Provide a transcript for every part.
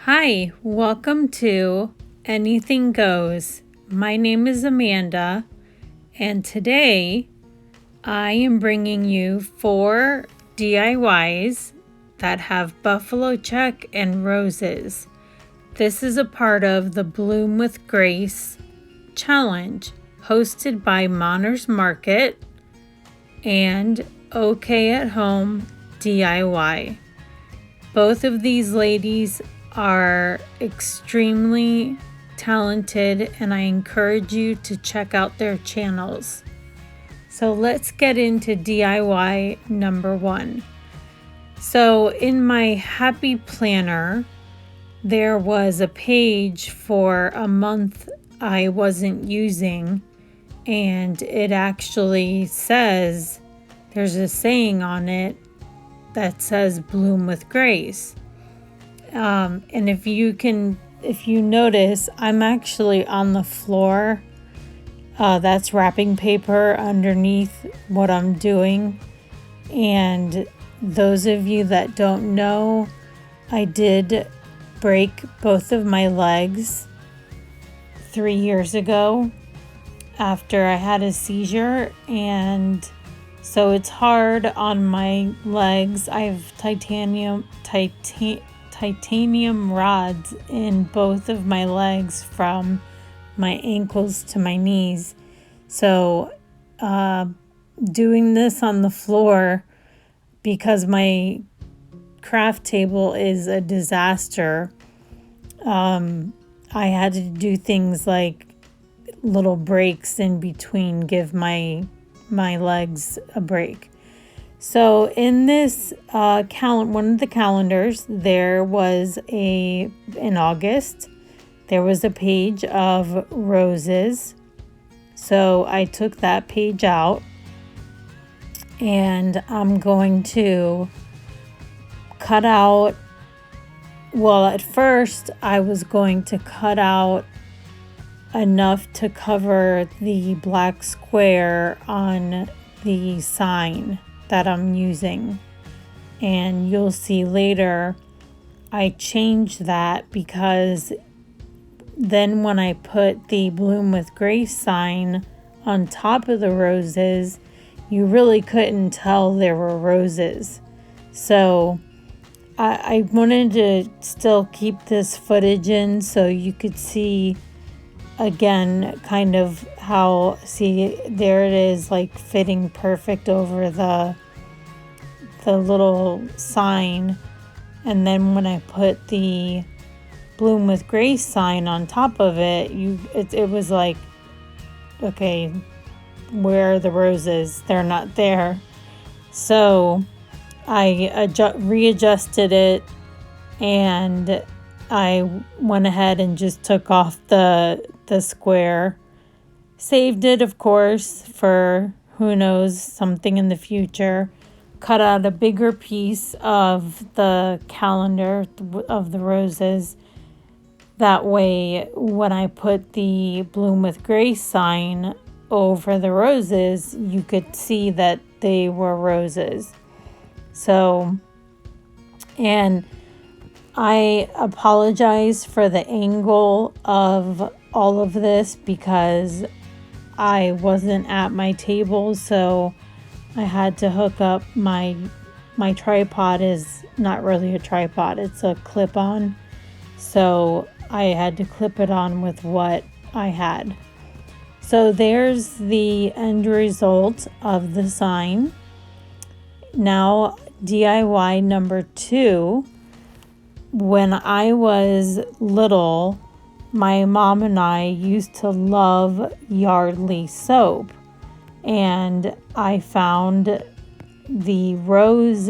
Hi, welcome to Anything Goes. My name is Amanda, and today I am bringing you 4 DIYs that have buffalo check and roses. This is a part of the Bloom with Grace challenge hosted by Monner's Market and OK at Home DIY. Both of these ladies are extremely talented, and I encourage you to check out their channels. So let's get into DIY number 1. So in my happy planner, there was a page for a month I wasn't using, and it actually says, there's a saying on it that says bloom with grace. And if you notice, I'm actually on the floor. That's wrapping paper underneath what I'm doing. And those of you that don't know, I did break both of my legs 3 years ago after I had a seizure, and so it's hard on my legs. I have titanium rods in both of my legs from my ankles to my knees. So doing this on the floor, because my craft table is a disaster, I had to do things like little breaks in between, give my legs a break. So in this one of the calendars, there was in August, there was a page of roses. So I took that page out, and I'm going to cut out, well, at first I was going to cut out enough to cover the black square on the sign that I'm using, and you'll see later I changed that, because then when I put the Bloom with Grace sign on top of the roses, you really couldn't tell there were roses. So I wanted to still keep this footage in so you could see again kind of how, see, there it is, like fitting perfect over the little sign. And then when I put the Bloom with Grace sign on top of it, it was like, okay, where are the roses? They're not there. So I readjusted it, and I went ahead and just took off the square, saved it, of course, for who knows, something in the future, cut out a bigger piece of the calendar of the roses. That way, when I put the Bloom with Grace sign over the roses, you could see that they were roses. So, and I apologize for the angle of all of this, because I wasn't at my table, so I had to hook up my tripod. Is not really a tripod, it's a clip-on. So I had to clip it on with what I had. So there's the end result of the sign. Now DIY number 2. When I was little, my mom and I used to love Yardley soap, and I found the rose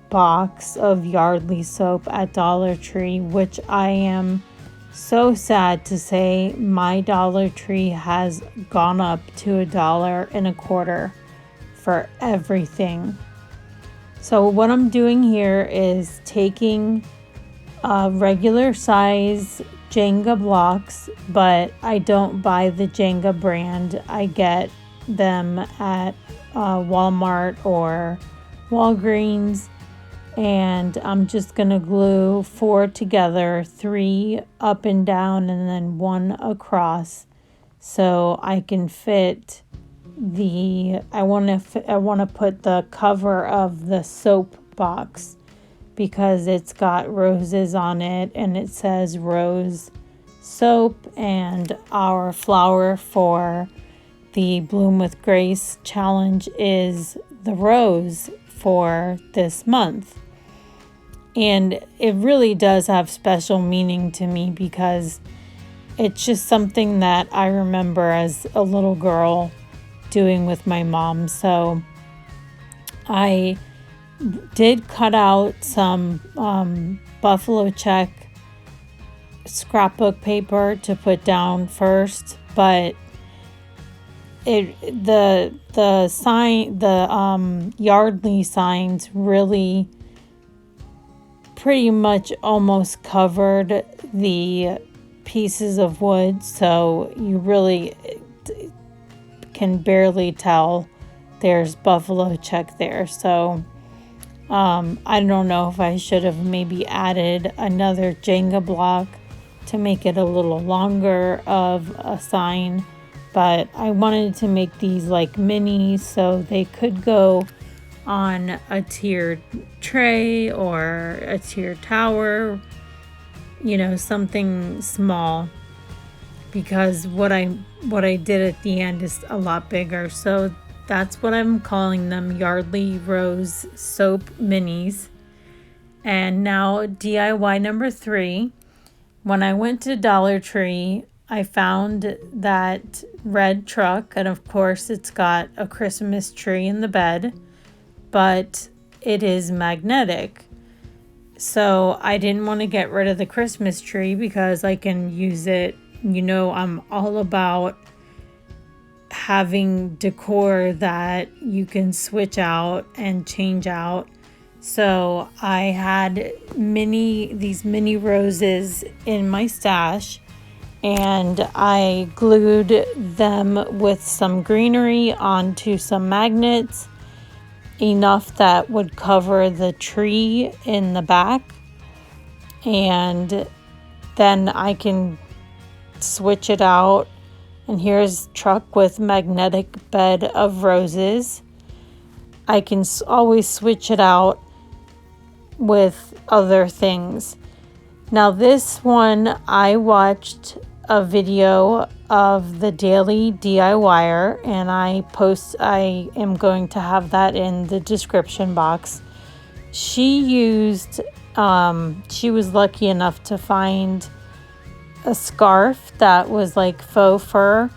box of Yardley soap at Dollar Tree, which I am so sad to say my Dollar Tree has gone up to $1.25 for everything. So what I'm doing here is taking regular size Jenga blocks, but I don't buy the Jenga brand. I get them at Walmart or Walgreens, and I'm just going to glue 4 together, 3 up and down, and then 1 across, so I can fit I want to put the cover of the soap box, because it's got roses on it and it says rose soap, and our flower for the Bloom with Grace challenge is the rose for this month. And it really does have special meaning to me, because it's just something that I remember as a little girl doing with my mom. So I did cut out some buffalo check scrapbook paper to put down first, but the Yardley signs really pretty much almost covered the pieces of wood, so you really can barely tell there's buffalo check there. So I don't know if I should have maybe added another Jenga block to make it a little longer of a sign, but I wanted to make these like minis so they could go on a tiered tray or a tiered tower, something small, because what I did at the end is a lot bigger. So that's what I'm calling them, Yardley Rose Soap Minis. And now DIY number 3. When I went to Dollar Tree, I found that red truck, and of course it's got a Christmas tree in the bed, but it is magnetic. So I didn't want to get rid of the Christmas tree because I can use it. I'm all about having decor that you can switch out and change out. So I had these mini roses in my stash, and I glued them with some greenery onto some magnets, enough that would cover the tree in the back, and then I can switch it out. And here's truck with magnetic bed of roses. I can always switch it out with other things. Now this one, I watched a video of the Daily DIYer, and I am going to have that in the description box. She was lucky enough to find a scarf that was like faux fur,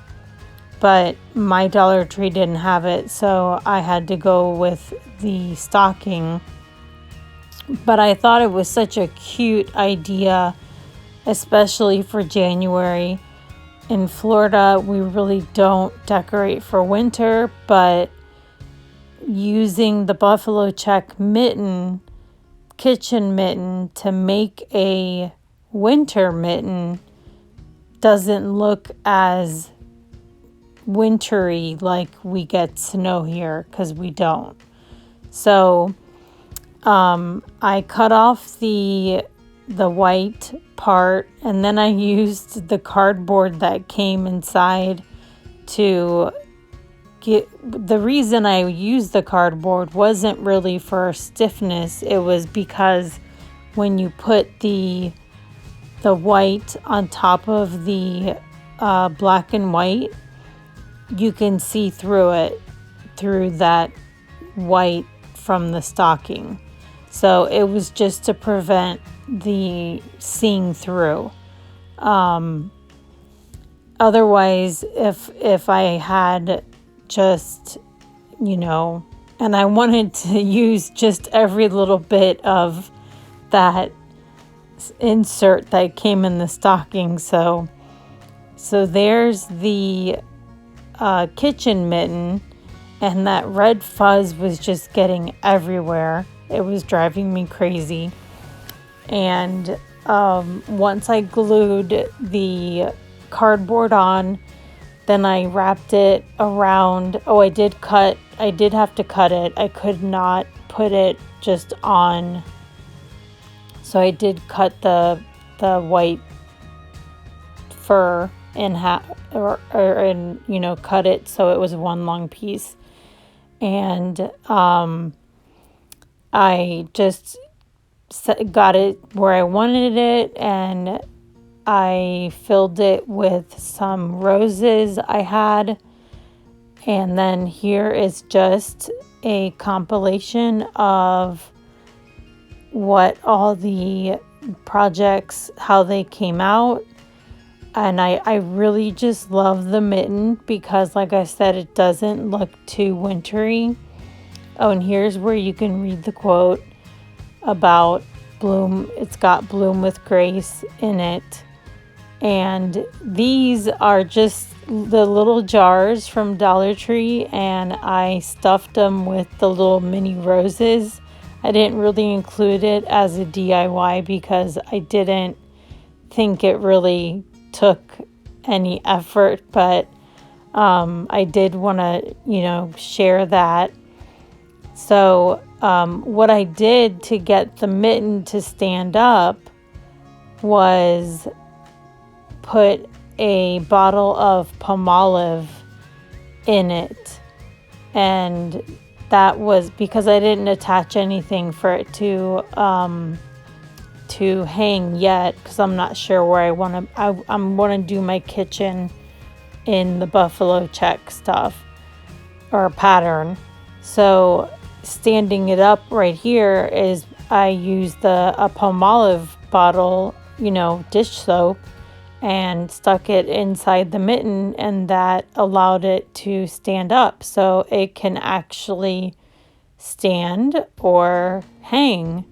but my Dollar Tree didn't have it, so I had to go with the stocking. But I thought it was such a cute idea, especially for January. In Florida, we really don't decorate for winter, but using the buffalo check kitchen mitten to make a winter mitten doesn't look as wintry like we get snow here, because we don't. So I cut off the white part, and then I used the cardboard that came inside to get. The reason I used the cardboard wasn't really for stiffness. It was because when you put the white on top of the black and white, you can see through that white from the stocking. So it was just to prevent the seeing through. Otherwise, if I had just, and I wanted to use just every little bit of that insert that came in the stocking. So there's the kitchen mitten, and that red fuzz was just getting everywhere. It was driving me crazy. And once I glued the cardboard on, then I wrapped it around. Oh, I did have to cut it. I could not put it just on So I did cut the white fur in half, or cut it so it was one long piece. And I just got it where I wanted it, and I filled it with some roses I had. And then here is just a compilation of what all the projects, how they came out. And I really just love the mitten because, like I said, it doesn't look too wintry. Oh, and here's where you can read the quote about bloom. It's got bloom with grace in it. And these are just the little jars from Dollar Tree, and I stuffed them with the little mini roses. I didn't really include it as a DIY because I didn't think it really took any effort, but I did want to, share that. So what I did to get the mitten to stand up was put a bottle of Palmolive in it, and that was because I didn't attach anything for it to hang yet, because I'm not sure where I want to do my kitchen in the buffalo check stuff or pattern. So standing it up right here is I used a Palmolive bottle, dish soap, and stuck it inside the mitten, and that allowed it to stand up so it can actually stand or hang.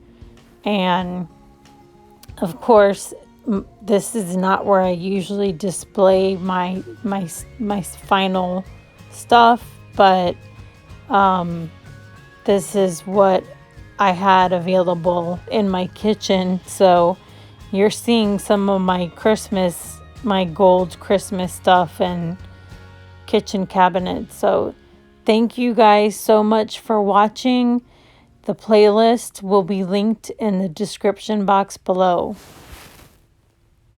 And of course, this is not where I usually display my final stuff, but this is what I had available in my kitchen. So you're seeing some of my gold Christmas stuff and kitchen cabinet. So thank you guys so much for watching. The playlist will be linked in the description box below.